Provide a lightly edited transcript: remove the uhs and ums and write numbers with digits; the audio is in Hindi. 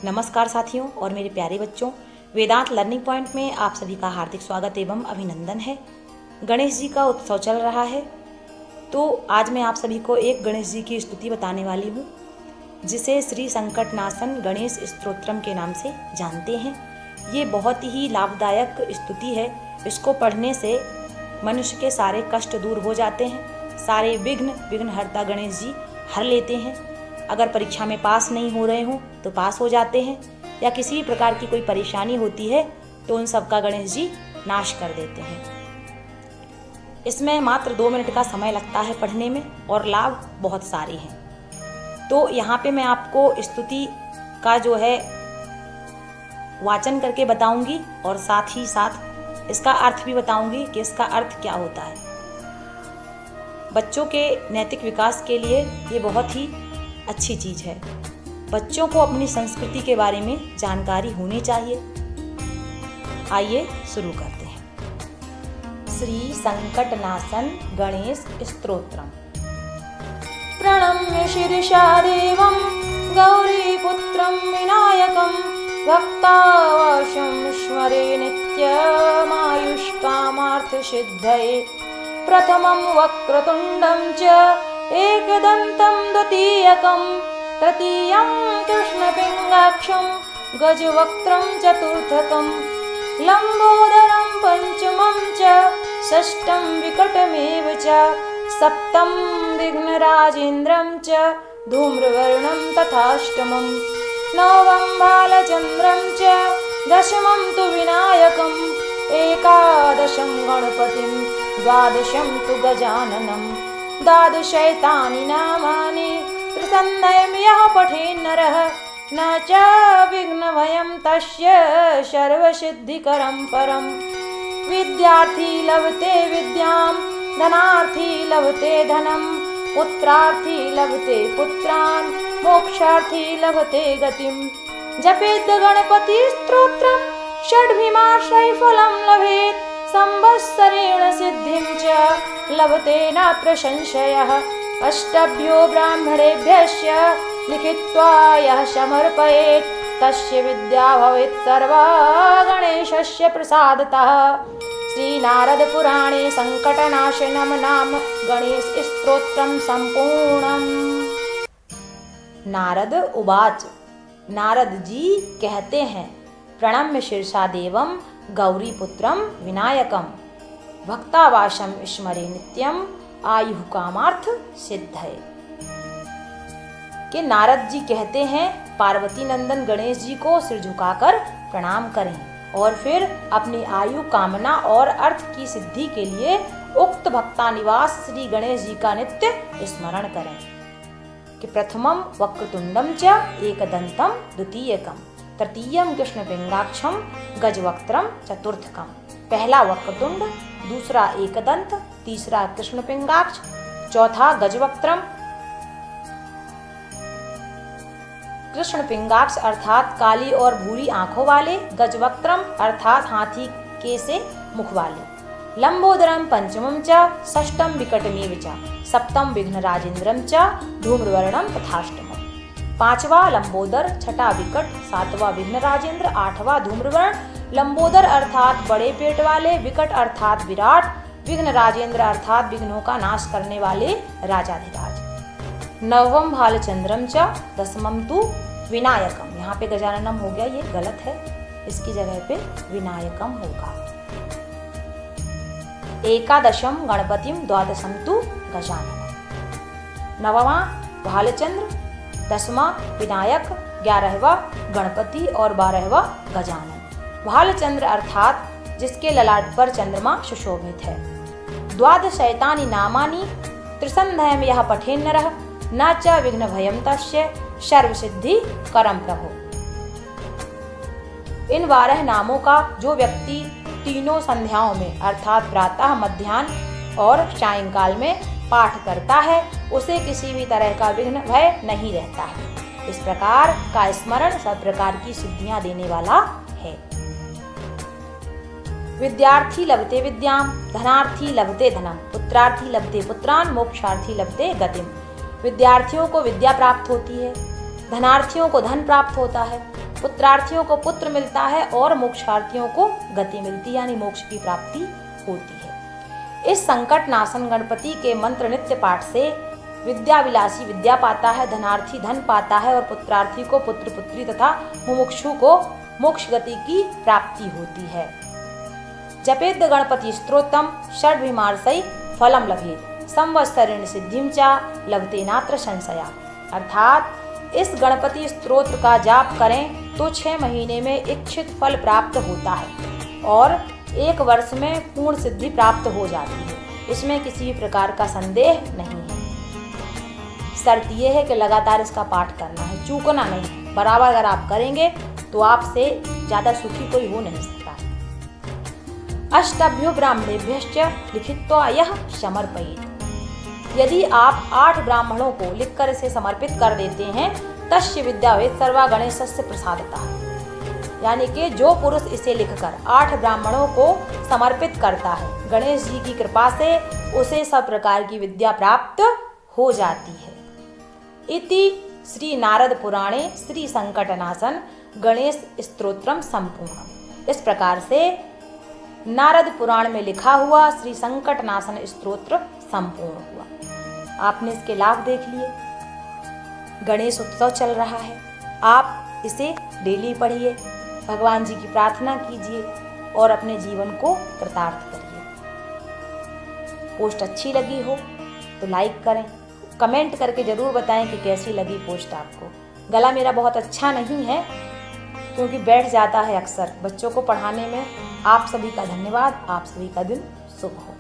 नमस्कार साथियों और मेरे प्यारे बच्चों, वेदांत लर्निंग पॉइंट में आप सभी का हार्दिक स्वागत एवं अभिनंदन है। गणेश जी का उत्सव चल रहा है, तो आज मैं आप सभी को एक गणेश जी की स्तुति बताने वाली हूँ, जिसे श्री संकटनाशन गणेश स्तोत्रम के नाम से जानते हैं। ये बहुत ही लाभदायक स्तुति है। इसको पढ़ने से मनुष्य के सारे कष्ट दूर हो जाते हैं, सारे विघ्नहर्ता गणेश जी हर लेते हैं। अगर परीक्षा में पास नहीं हो रहे हों तो पास हो जाते हैं, या किसी भी प्रकार की कोई परेशानी होती है तो उन सब का गणेश जी नाश कर देते हैं। इसमें मात्र 2 मिनट का समय लगता है पढ़ने में और लाभ बहुत सारे हैं। तो यहाँ पे मैं आपको स्तुति का जो है वाचन करके बताऊंगी और साथ ही साथ इसका अर्थ भी बताऊंगी कि इसका अर्थ क्या होता है। बच्चों के नैतिक विकास के लिए ये बहुत ही अच्छी चीज़ है। बच्चों को अपनी संस्कृति के बारे में जानकारी होनी चाहिए। आइए शुरू करते हैं। श्री संकटनाशन गणेश स्तोत्रम। प्रणम्य शीर्षा देवं गौरीपुत्रं विनायकं भक्तावाशं स्मरे नित्यमायुष्कामार्थसिद्धये। प्रथमं वक्रतुण्डं च एकदन्तं द्वितीयकं तृतीयं कृष्णपिङ्गाक्षं गजवक्त्रं चतुर्थकं लम्बोदरं पञ्चमं च षष्ठं विकटमेव च सप्तमं विघ्नराजेन्द्रं च धूम्रवर्णं तथाष्टमं नवमं बालचन्द्रं च दशमं तु विनायकं एकादशं गणपतिं द्वादशं तु गजाननं द्वादशैतानि नामानि त्रिसन्ध्यं यः पठेन् नरः न च विघ्नभयं तस्य सर्वसिद्धिकरं परम्। विद्यार्थी लभते विद्यां धनार्थी लभते धनं पुत्रार्थी लभते पुत्रान् मोक्षार्थी लभते गतिं। जपेद् गणपति स्तोत्रं षड्भिमाश्रय फलं लभेत् संवत्सरेण सिद्धिं च लभते नात्र संशयः। अष्टभ्यो ब्राह्मणेभ्यश्च लिखित्वा यः समर्पयेत् तस्य विद्या भवेत् सर्वा गणेशस्य प्रसादतः। श्रीनारद पुराणे संकटनाशनम नाम गणेश स्तोत्रम संपूर्णम्। नारद उवाच। नारद जी कहते हैं, प्रणम्य शीर्षा देवं गौरीपुत्रं विनायकं भक्तावाशं स्मरे नित्यं आयुः कामार्थ सिद्धये। कि नारद जी कहते हैं, पार्वती नंदन गणेश जी को सिर झुकाकर प्रणाम करें और फिर अपनी आयु कामना और अर्थ की सिद्धि के लिए उक्त भक्तानिवास श्री गणेश जी का नित्य स्मरण करें। कि प्रथमं वक्रतुंडं च एकदन्तं द्वितीयकं तृतीयं कृष्णपिंगाक्षं गजवक्त्रं चतुर्थकं। पहला वक्रतुंड, दूसरा एकदंत, तीसरा कृष्णपिंगाक्ष, चौथा गजवक्त्रम। कृष्णपिंगाक्ष अर्थात काली और भूरी आंखों वाले, गजवक्त्रम अर्थात हाथी के से मुख वाले। लंबोदरम पंचमं च षष्ठं विकटमेव च सप्तम विघ्नराजेन्द्रं च धूम्रवर्णं तथाष्टमम्। पांचवा लंबोदर, छठा विकट, सातवां विघ्नराजेंद्र, आठवां धूम्रवर्ण। लंबोदर अर्थात बड़े पेट वाले, विकट अर्थात विराट, विघ्नराजेंद्र अर्थात विघ्नों का नाश करने वाले राजाधिराज। नवम भालचंद्रम च दसमम तु विनायकम। यहाँ पे गजाननम हो गया, ये गलत है, इसकी जगह पे विनायकम होगा। एकादशम गणपतिम द्वादशम तु गजाननम। नवमा भालचंद्र, 10वां विनायक, 11वां गणपति और 12वां गजानन। भालचंद्र अर्थात जिसके ललाट पर चंद्रमा सुशोभित है। द्वादशैतानि नामानि त्रिसन्ध्यं यः पठेन् नरः न च विघ्नभयं तस्य सर्वसिद्धि करम प्रभो। इन 12 नामों का जो व्यक्ति तीनों संध्याओं में अर्थात प्रातः, मध्याह्न और सायंकाल में पाठ करता है, उसे किसी भी तरह का विघ्न भय नहीं रहता है। इस प्रकार का स्मरण सब प्रकार की सिद्धियां देने वाला है। विद्यार्थी लभते विद्याम धनार्थी लभते धनम पुत्रार्थी लभते पुत्रान मोक्षार्थी लभते गतिम। विद्यार्थियों को विद्या प्राप्त होती है, धनार्थियों को धन प्राप्त होता है, पुत्रार्थियों को पुत्र मिलता है और मोक्षार्थियों को गति मिलती है, यानी मोक्ष की प्राप्ति होती है। इस संकट नाशन गणपति के मंत्र नित्य पाठ से विद्याविलासी विद्या पाता है, धनार्थी धन पाता है और पुत्रार्थी को पुत्र पुत्री तथा मुमुक्षु को मोक्ष गति की प्राप्ति होती है। जपेद गणपति स्तोत्रम षड्भिमार्षै फलम लभेत संवत्सरेण सिद्धिं च लभते नात्र संशया। अर्थात इस गणपति स्तोत्र का जाप करें तो 6 महीने में इच्छित फल प्राप्त होता है और 1 वर्ष में पूर्ण सिद्धि प्राप्त हो जाती है। इसमें किसी भी प्रकार का संदेह नहीं है। शर्त यह है कि लगातार इसका पाठ करना है, चूकना नहीं। बराबर अगर आप करेंगे तो आपसे ज़्यादा सुखी कोई हो नहीं सकता। अष्टभ्यो ब्राह्मणेभ्यश्च लिखित्वा यह समर्पयेत्। यदि आप 8 ब्राह्मणों को लिखकर इसे समर्पित कर देते हैं, तस्य विद्यावेद सर्वा गणेशस्य प्रसादतः। यानी कि जो पुरुष इसे लिखकर 8 ब्राह्मणों को समर्पित करता है, गणेश जी की कृपा से उसे सब प्रकार की विद्या प्राप्त हो जाती है। इति श्री नारद पुराणे श्री संकटनाशन गणेश स्तोत्रम संपूर्ण। इस प्रकार से नारद पुराण में लिखा हुआ श्री संकटनाशन स्तोत्र संपूर्ण हुआ। आपने इसके लाभ देख लिए। गणेश उत्सव चल रहा है, आप इसे डेली पढ़िए, भगवान जी की प्रार्थना कीजिए और अपने जीवन को कृतार्थ करिए। पोस्ट अच्छी लगी हो तो लाइक करें, कमेंट करके ज़रूर बताएं कि कैसी लगी पोस्ट आपको। गला मेरा बहुत अच्छा नहीं है क्योंकि बैठ जाता है अक्सर। बच्चों को पढ़ाने में आप सभी का धन्यवाद। आप सभी का दिन शुभ हो।